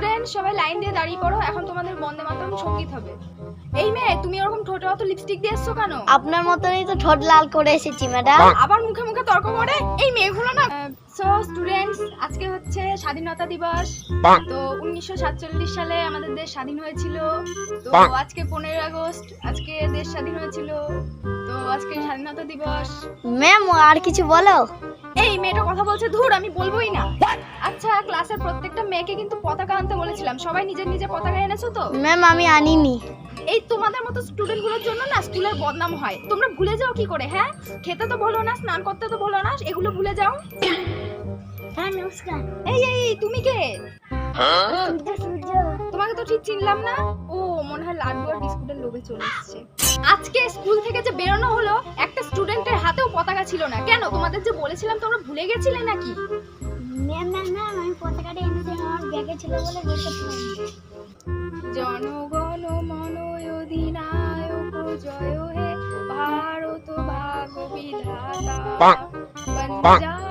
Student সবাই line দিয়ে দাঁড়িয়ে পড়ো, এখন তোমাদের বন্দে মাতরম সঙ্গীত হবে। এই মেয়ে, তুমি ওরকম ঠোঁটে অত লিপস্টিক দিয়ে এসছো কেন? আপনার মতনই তো ঠোঁট লাল করে এসেছি ম্যাডাম। আবার মুখে মুখে তর্ক করে এই মেয়েগুলো না। সো স্টুডেন্টস, আজকে হচ্ছে স্বাধীনতা দিবস। তো 1947 সালে আমাদের দেশ স্বাধীন হয়েছিল। তো আজকে 15 আগস্ট, আজকে দেশ স্বাধীন হয়েছিল। তো আজকে স্বাধীনতা দিবস। ম্যাম আর কিছু বলো? এই মেয়েটা কথা বলছে, ধুর আমি বলবোই না। আচ্ছা, ক্লাসের প্রত্যেকটা মেয়েকে কিন্তু পতাকা আনতে বলেছিলাম, সবাই নিজের নিজের পতাকা এনেছো তো? ম্যাম আমি আনিনি। এই তোমাদের মতো স্টুডেন্টগুলোর জন্য না স্কুলের বদনাম হয়। তোমরা ভুলে যাও কি করে? হ্যাঁ, খেতে তো ভুলো না, স্নান করতে তো ভুলো না, এগুলো ভুলে যাও। হ্যাঁ নমস্কার। এই এই তুমি কে? সূর্য সূর্য। তোমাকে তো ঠিক চিনলাম না। ও মনে হয় লাড্ডু আর বিস্কুটের লোভে চলে এসেছে। আজকে স্কুল থেকে যে বেরোনো হলো, একটা স্টুডেন্টের হাতেও পতাকা ছিল না। কেন? তোমাদের যে বলেছিলাম তোমরা ভুলে গেছিলে নাকি? ম্যাম ম্যাম ম্যাম আমি পতাকাটা এনেছি, আমার ব্যাগে ছিল বলে বের করতে পারিনি। জনগণ মন অধিনায়ক জয় হে ভারত ভাগ্য বিধাতা বন্দে